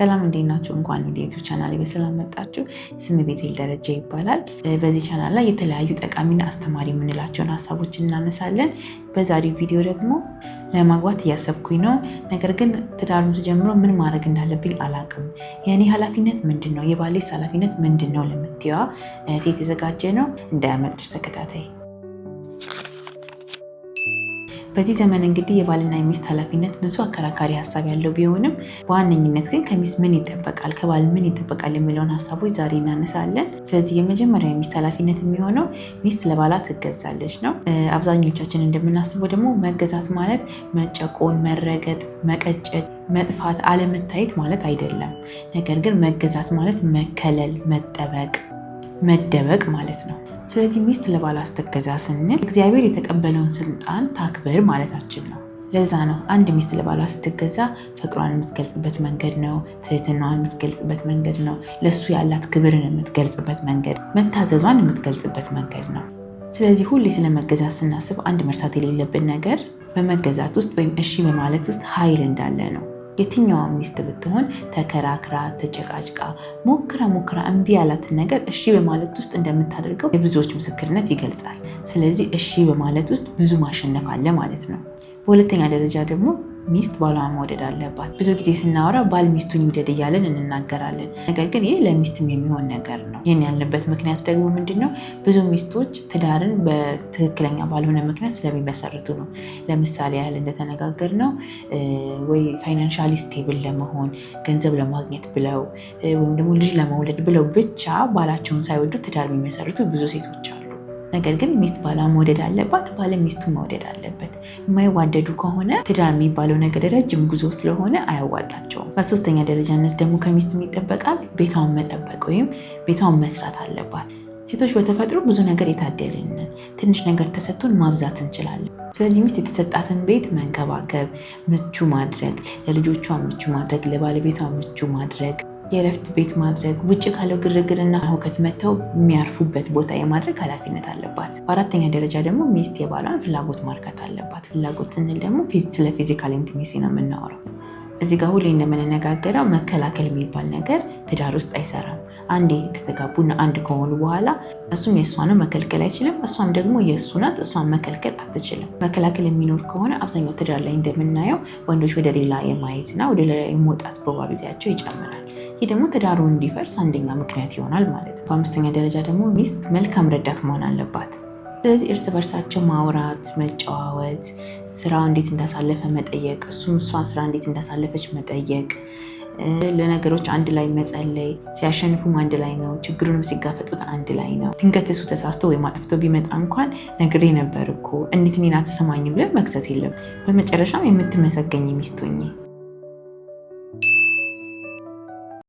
ሰላም እንዴት ናችሁ? እንኳን ወደ ዩቲዩብ ቻናሌ በሰላም መጣችሁ። ስሜ ቤቴል ደረጃ ይባላል። በዚህ ቻናል ላይ የተለያዩ ጠቃሚና አስተማሪ የምንላቸውን ሀሳቦች እናነሳለን። በዛሬው ቪዲዮ ደግሞ ለማግባት እያሰብኩኝ ነው፣ ነገር ግን ትዳሩን ጀምሮ ምን ማድረግ እንዳለብኝ አላውቅም። የእኔ ኃላፊነት ምንድን ነው? የባሌስ ኃላፊነት ምንድን ነው? ለምትይዋ እህቴ የተዘጋጀ ነው። እንዳያመልጥሽ ተከታታይ። በዚህ ዘመን እንግዲህ የባልና የሚስት ኃላፊነት ብዙ አከራካሪ ሀሳብ ያለው ቢሆንም በዋነኝነት ግን ከሚስት ምን ይጠበቃል፣ ከባል ምን ይጠበቃል የሚለውን ሀሳቦች ዛሬ እናነሳለን። ስለዚህ የመጀመሪያው የሚስት ኃላፊነት የሚሆነው ሚስት ለባላ ትገዛለች ነው። አብዛኞቻችን እንደምናስበው ደግሞ መገዛት ማለት መጨቆን፣ መረገጥ፣ መቀጨት፣ መጥፋት፣ አለመታየት ማለት አይደለም። ነገር ግን መገዛት ማለት መከለል፣ መጠበቅ፣ መደበቅ ማለት ነው። ስለዚህ ሚስት ለባል ስትገዛ ስንል እግዚአብሔር የተቀበለውን ስልጣን ታክብር ማለታችን ነው። ለዛ ነው አንድ ሚስት ለባሏ ስትገዛ ፍቅሯን የምትገልጽበት መንገድ ነው፣ ትህትናዋን የምትገልጽበት መንገድ ነው፣ ለሱ ያላት ክብርን የምትገልጽበት መንገድ፣ መታዘዟን የምትገልጽበት መንገድ ነው። ስለዚህ ሁሌ ስለመገዛት ስናስብ አንድ መርሳት የሌለብን ነገር በመገዛት ውስጥ ወይም እሺ በማለት ውስጥ ኃይል እንዳለ ነው። የትኛዋን ሚስት ብትሆን ተከራክራ ተጨቃጭቃ ሞክራ እምቢ ያላትን ነገር እሺ በማለት ውስጥ እንደምታደርገው የብዙዎች ምስክርነት ይገልጻል። ስለዚህ እሺ በማለት ውስጥ ብዙ ማሸነፍ አለ ማለት ነው። በሁለተኛ ደረጃ ደግሞ ሚስት ባሏን መውደድ አለባት። ብዙ ጊዜ ስናወራ ባል ሚስቱን ይውደድ እያለን እንናገራለን። ነገር ግን ይህ ለሚስትም የሚሆን ነገር ነው። ይህን ያልንበት ምክንያት ደግሞ ምንድን ነው? ብዙ ሚስቶች ትዳርን በትክክለኛ ባልሆነ ምክንያት ስለሚመሰርቱ ነው። ለምሳሌ ያህል እንደተነጋገር ነው ወይ ፋይናንሻሊ ስቴብል ለመሆን ገንዘብ ለማግኘት ብለው ወይም ደግሞ ልጅ ለመውለድ ብለው ብቻ ባላቸውን ሳይወዱ ትዳር የሚመሰርቱ ብዙ ሴቶች አሉ። ነገር ግን ሚስት ባሏን መውደድ አለባት፣ ባል ሚስቱን መውደድ አለበት። የማይዋደዱ ከሆነ ትዳር የሚባለው ነገር ረጅም ጉዞ ስለሆነ አያዋጣቸውም። በሶስተኛ ደረጃነት ደግሞ ከሚስት የሚጠበቃል ቤቷን መጠበቅ ወይም ቤቷን መስራት አለባት። ሴቶች በተፈጥሮ ብዙ ነገር የታደልን፣ ትንሽ ነገር ተሰጥቶን ማብዛት እንችላለን። ስለዚህ ሚስት የተሰጣትን ቤት መንከባከብ፣ ምቹ ማድረግ፣ ለልጆቿ ምቹ ማድረግ፣ ለባለቤቷ ምቹ ማድረግ፣ የእረፍት ቤት ማድረግ፣ ውጭ ካለው ግርግርና ሁከት መጥተው የሚያርፉበት ቦታ የማድረግ ኃላፊነት አለባት። በአራተኛ ደረጃ ደግሞ ሚስት የባሏን ፍላጎት ማርካት አለባት። ፍላጎት ስንል ደግሞ ስለ ፊዚካል ኢንቲሜሲ ነው የምናወራው። እዚህ ጋር ሁሌ እንደምንነጋገረው መከላከል የሚባል ነገር ትዳር ውስጥ አይሰራም። አንዴ ከተጋቡና አንድ ከሆኑ በኋላ እሱም የእሷ ነው መከልከል አይችልም፣ እሷም ደግሞ የእሱ ናት፣ እሷን መከልከል አትችልም። መከላከል የሚኖር ከሆነ አብዛኛው ትዳር ላይ እንደምናየው ወንዶች ወደ ሌላ የማየትና ወደ ሌላ የመውጣት ፕሮባቢሊቲያቸው ይጨምራል። ይህ ደግሞ ትዳሩን እንዲፈርስ አንደኛ ምክንያት ይሆናል ማለት ነው። በአምስተኛ ደረጃ ደግሞ ሚስት መልካም ረዳት መሆን አለባት። ስለዚህ እርስ በርሳቸው ማውራት፣ መጨዋወት፣ ስራው እንዴት እንዳሳለፈ መጠየቅ፣ እሱም እሷ ስራ እንዴት እንዳሳለፈች መጠየቅ፣ ለነገሮች አንድ ላይ መጸለይ፣ ሲያሸንፉም አንድ ላይ ነው፣ ችግሩንም ሲጋፈጡት አንድ ላይ ነው። ድንገት እሱ ተሳስቶ ወይም አጥፍቶ ቢመጣ እንኳን ነግሬ ነበር እኮ እንዴት እኔን አትሰማኝም ብለን መክሰስ የለም። በመጨረሻም የምትመሰገኝ ሚስት ሁኚ።